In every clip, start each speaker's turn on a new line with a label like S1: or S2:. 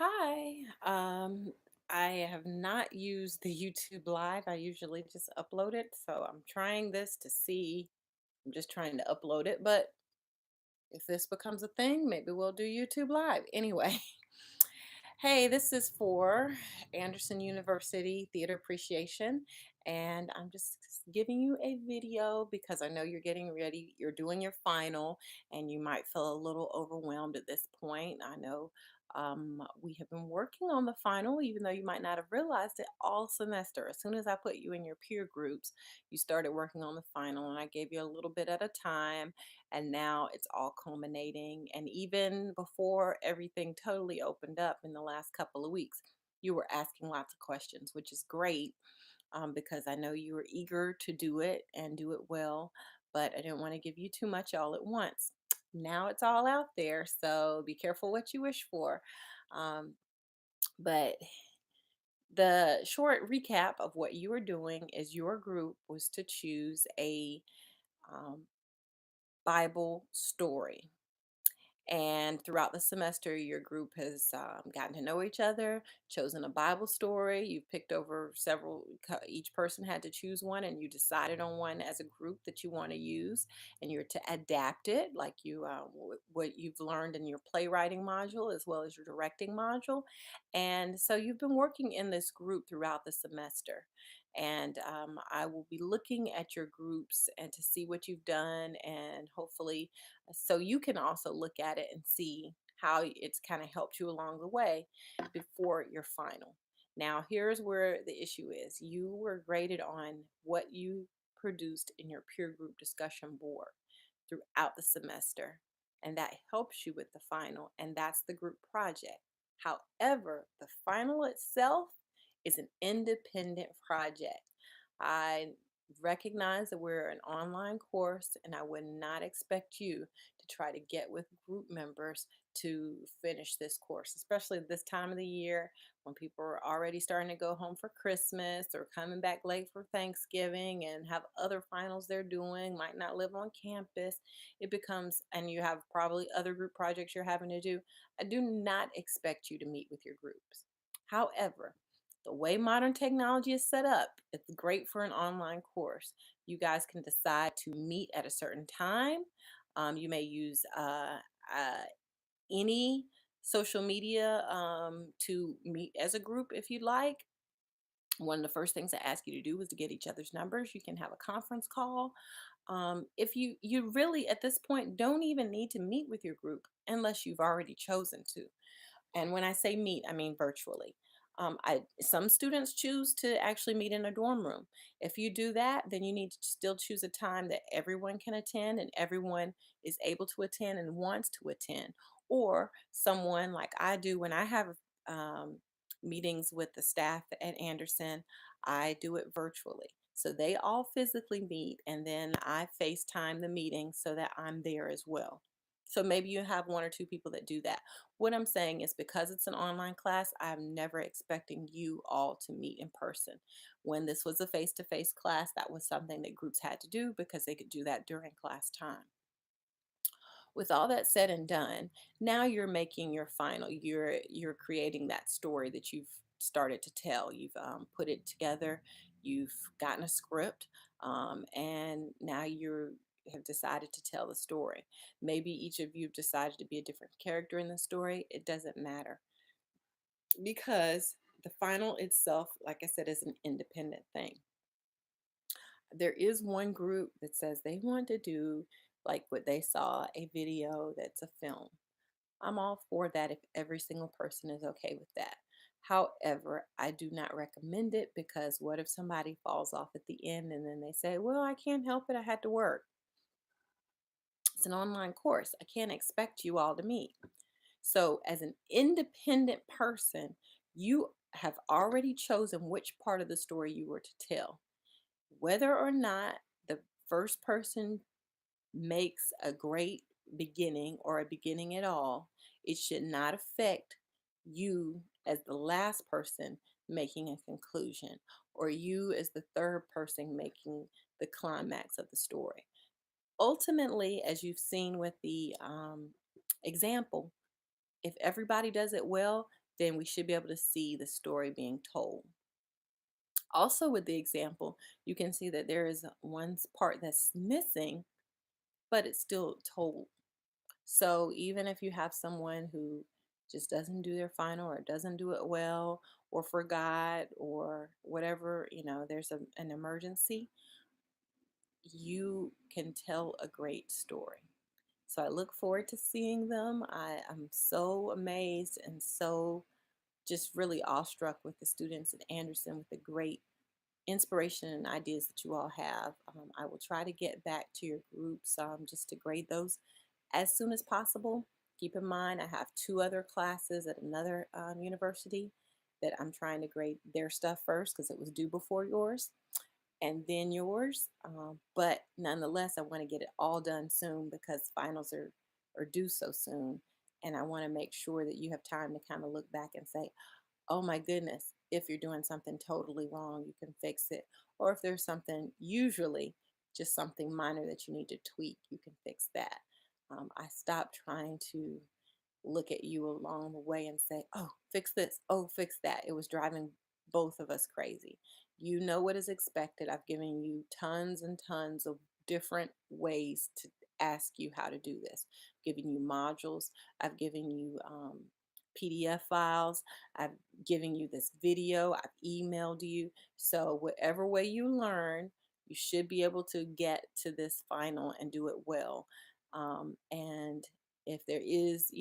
S1: Hi. I have not used the YouTube Live. I usually just upload it. So I'm trying this to see. I'm just trying to upload it. But if this becomes a thing, maybe we'll do YouTube Live. Anyway, hey, this is for Anderson University Theater Appreciation. And I'm just giving you a video because I know you're getting ready. You're doing your final, and you might feel a little overwhelmed at this point. I know we have been working on the final, even though you might not have realized it all semester. As soon as I put you in your peer groups, you started working on the final, and I gave you a little bit at a time, and now it's all culminating. And even before everything totally opened up in the last couple of weeks, you were asking lots of questions, which is great, because I know you were eager to do it and do it well, but I didn't want to give you too much all at once. Now it's all out there, so be careful what you wish for. But the short recap of what you were doing is your group was to choose a um, Bible story. And throughout the semester, your group has gotten to know each other, chosen a Bible story. You've picked over several, each person had to choose one, and you decided on one as a group that you want to use. And you're to adapt it like what you've learned in your playwriting module as well as your directing module. And so you've been working in this group throughout the semester. And I will be looking at your groups and to see what you've done, and hopefully so you can also look at it and see how it's kind of helped you along the way before your final. Now, here's where the issue is. You were graded on what you produced in your peer group discussion board throughout the semester, and that helps you with the final, and that's the group project. However, the final itself is an independent project. I recognize that we're an online course, and I would not expect you to try to get with group members to finish this course, especially this time of the year when people are already starting to go home for Christmas or coming back late for Thanksgiving and have other finals they're doing, might not live on campus. It becomes, and you have probably other group projects you're having to do. I do not expect you to meet with your groups. However, the way modern technology is set up, it's great for an online course. You guys can decide to meet at a certain time. You may use any social media to meet as a group if you'd like. One of the first things I ask you to do is to get each other's numbers. You can have a conference call. If you really at this point don't even need to meet with your group unless you've already chosen to. And when I say meet, I mean virtually. Some students choose to actually meet in a dorm room. If you do that, then you need to still choose a time that everyone can attend and everyone is able to attend and wants to attend. Or someone like I do when I have um, meetings with the staff at Anderson, I do it virtually. So they all physically meet, and then I FaceTime the meeting so that I'm there as well. So maybe you have one or two people that do that. What I'm saying is because it's an online class, I'm never expecting you all to meet in person. When this was a face-to-face class, that was something that groups had to do because they could do that during class time. With all that said and done, now you're making your final. You're creating that story that you've started to tell. You've put it together. You've gotten a script, and now you have decided to tell the story. Maybe each of you have decided to be a different character in the story. It doesn't matter because the final itself, like I said, is an independent thing. There is one group that says they want to do like what they saw a video that's a film. I'm all for that if every single person is okay with that. However, I do not recommend it because what if somebody falls off at the end and then they say, well, I can't help it, I had to work. It's an online course. I can't expect you all to meet. So, as an independent person, you have already chosen which part of the story you were to tell. Whether or not the first person makes a great beginning or a beginning at all, it should not affect you as the last person making a conclusion or you as the third person making the climax of the story. Ultimately, as you've seen with the example, if everybody does it well, then we should be able to see the story being told. Also, with the example, you can see that there is one part that's missing, but it's still told. So even if you have someone who just doesn't do their final or doesn't do it well or forgot or whatever, there's an emergency, you can tell a great story. So I look forward to seeing them. I'm so amazed and so just really awestruck with the students at Anderson with the great inspiration and ideas that you all have. I will try to get back to your groups just to grade those as soon as possible. Keep in mind, I have two other classes at another university that I'm trying to grade their stuff first because it was due before yours and then yours. But nonetheless, I want to get it all done soon because finals are due so soon. And I want to make sure that you have time to kind of look back and say, oh my goodness, if you're doing something totally wrong, you can fix it. Or if there's something, usually just something minor that you need to tweak, you can fix that. I stopped trying to look at you along the way and say, oh, fix this, oh, fix that. It was driving both of us crazy. You know what is expected. I've given you tons and tons of different ways to ask you how to do this. I've given you modules, I've given you PDF files, I've given you this video, I've emailed you. So, whatever way you learn, you should be able to get to this final and do it well. And if there is,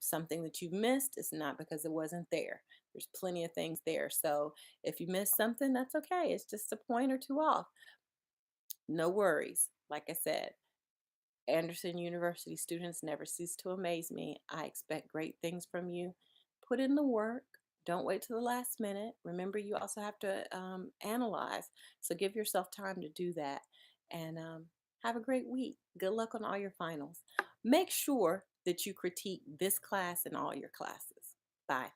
S1: something that you've missed, it's not because it wasn't there. There's plenty of things there. So if you missed something, that's okay. It's just a point or two off. No worries. Like I said, Anderson University students never cease to amaze me. I expect great things from you. Put in the work. Don't wait till the last minute. Remember, you also have to analyze. So give yourself time to do that. And have a great week. Good luck on all your finals. Make sure that you critique this class and all your classes. Bye.